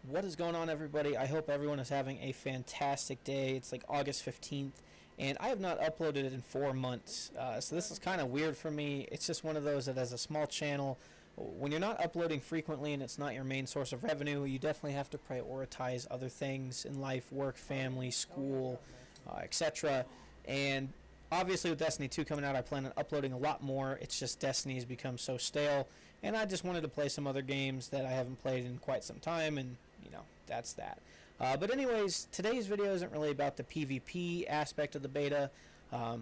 What is going on, everybody? I hope everyone is having a fantastic day. It's like August 15th, and I have not uploaded it in 4 months. So this is kind of weird for me. It's just one of those that, as a small channel, when you're not uploading frequently and it's not your main source of revenue, you definitely have to prioritize other things in life: work, family, school, etc. And obviously, with Destiny 2 coming out, I plan on uploading a lot more. It's just Destiny has become so stale, and I just wanted to play some other games that I haven't played in quite some time, and, you know, that's that. But anyways, today's video isn't really about the PvP aspect of the beta.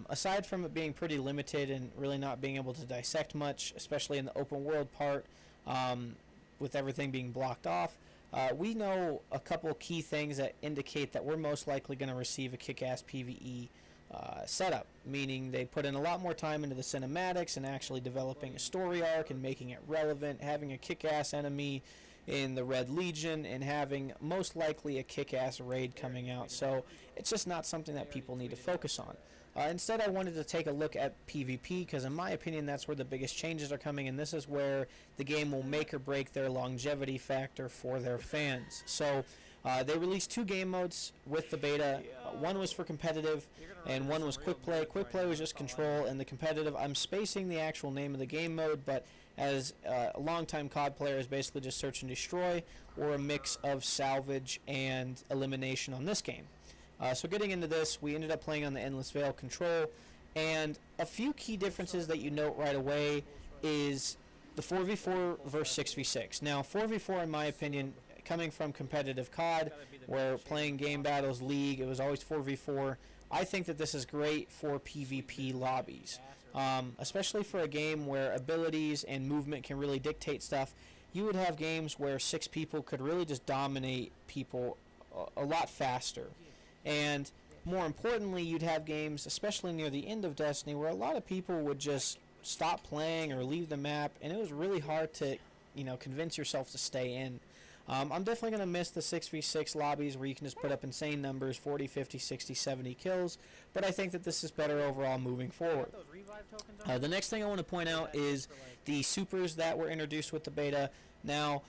Aside from it being pretty limited and really not being able to dissect much, especially in the open world part, with everything being blocked off, we know a couple key things that indicate that we're most likely going to receive a kick-ass PvE setup, meaning they put in a lot more time into the cinematics and actually developing a story arc and making it relevant, having a kick-ass enemy in the Red Legion, and having most likely a kick-ass raid coming out. So it's just not something that people need to focus on. Instead, I wanted to take a look at PvP, because in my opinion that's where the biggest changes are coming, and this is where the game will make or break their longevity factor for their fans. So they released 2 game modes with the beta. One was for competitive and one was quick play. Quick play was just control, and the competitive, I'm spacing the actual name of the game mode, but as a longtime COD player, is basically just search and destroy, or a mix of salvage and elimination on this game. So getting into this, we ended up playing on the Endless Veil control, and a few key differences that you note right away is the 4v4 versus 6v6. Now, 4v4, in my opinion, coming from competitive COD, where playing game battles, League, it was always 4v4. I think that this is great for PvP lobbies, especially for a game where abilities and movement can really dictate stuff. You would have games where 6 people could really just dominate people a lot faster. And more importantly, you'd have games, especially near the end of Destiny, where a lot of people would just stop playing or leave the map, and it was really hard to, you know, convince yourself to stay in. I'm definitely going to miss the 6v6 lobbies where you can just put up insane numbers, 40, 50, 60, 70 kills, but I think that this is better overall moving forward. The next thing I want to point out is the supers that were introduced with the beta. Now,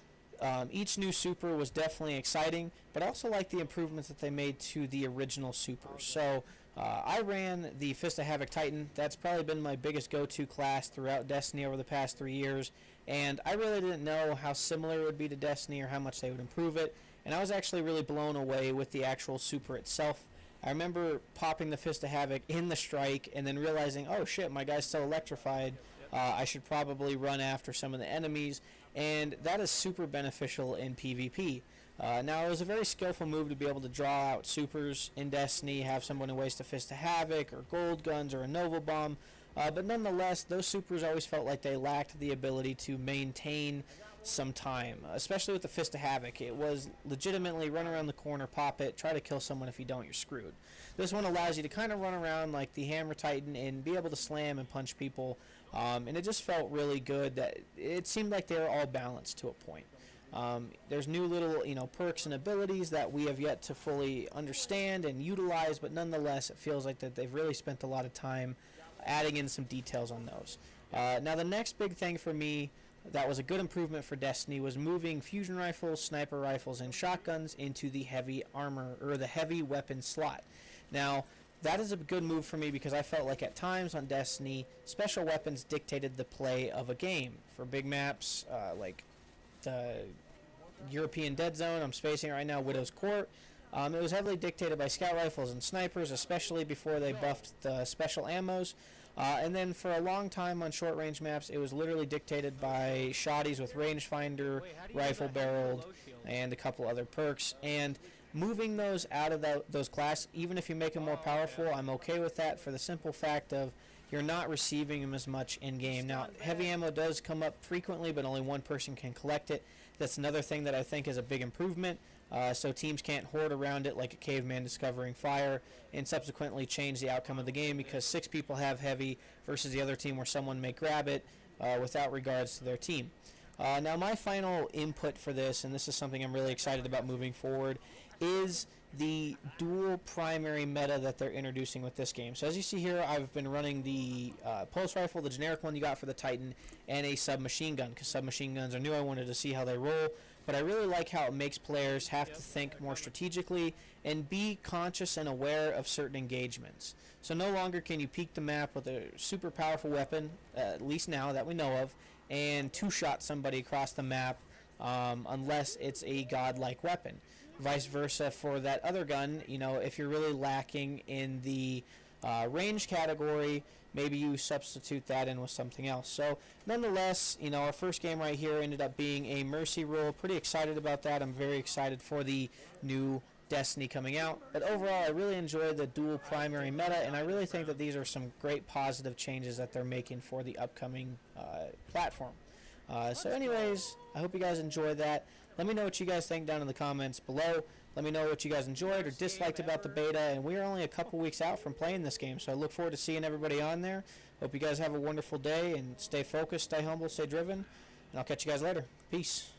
each new super was definitely exciting, but I also like the improvements that they made to the original supers. So I ran the Fist of Havoc Titan. That's probably been my biggest go-to class throughout Destiny over the past 3 years, and I really didn't know how similar it would be to Destiny or how much they would improve it, and I was actually really blown away with the actual super itself. I remember popping the Fist of Havoc in the strike and then realizing, oh shit, my guy's still electrified. I should probably run after some of the enemies, and that is super beneficial in PvP. Now, it was a very skillful move to be able to draw out supers in Destiny, have someone who wastes a Fist of Havoc, or gold guns, or a Nova Bomb, but nonetheless, those supers always felt like they lacked the ability to maintain some time, especially with the Fist of Havoc. It was legitimately run around the corner, pop it, try to kill someone. If you don't, you're screwed. This one allows you to kind of run around like the Hammer Titan and be able to slam and punch people, and it just felt really good. That it seemed like they were all balanced to a point. There's new little, you know, perks and abilities that we have yet to fully understand and utilize, but nonetheless, it feels like that they've really spent a lot of time adding in some details on those. Now, the next big thing for me that was a good improvement for Destiny was moving fusion rifles, sniper rifles, and shotguns into the heavy armor, or the heavy weapon slot. Now, that is a good move for me, because I felt like at times on Destiny, special weapons dictated the play of a game. For big maps, like the European Dead Zone, I'm spacing right now, Widow's Court, it was heavily dictated by scout rifles and snipers, especially before they buffed the special ammos. And then for a long time on short range maps, it was literally dictated by shotties with rangefinder, rifle barreled, and a couple other perks. And moving those out of those classes, even if you make them more powerful, I'm okay with that, for the simple fact of you're not receiving them as much in-game. Now, heavy ammo does come up frequently, but only one person can collect it. That's another thing that I think is a big improvement, so teams can't hoard around it like a caveman discovering fire and subsequently change the outcome of the game, because 6 people have heavy versus the other team where someone may grab it without regards to their team. Now, my final input for this, and this is something I'm really excited about moving forward, is the dual primary meta that they're introducing with this game. So as you see here, I've been running the pulse rifle, the generic one you got for the Titan, and a submachine gun, because submachine guns are new. I wanted to see how they roll. but I really like how it makes players have to think more strategically and be conscious and aware of certain engagements. So no longer can you peek the map with a super powerful weapon, at least now that we know of, and two-shot somebody across the map unless it's a godlike weapon. Vice versa for that other gun, you know, if you're really lacking in the range category, maybe you substitute that in with something else. So nonetheless, you know, our first game right here ended up being a mercy rule. Pretty excited about that. I'm very excited for the new Destiny coming out. But overall, I really enjoy the dual primary meta, and I really think that these are some great positive changes that they're making for the upcoming platform. So anyways, I hope you guys enjoy that. Let me know what you guys think down in the comments below. Let me know what you guys enjoyed or disliked about the beta, and we are only a couple weeks out from playing this game, so I look forward to seeing everybody on there. Hope you guys have a wonderful day, and stay focused, stay humble, stay driven, and I'll catch you guys later. Peace.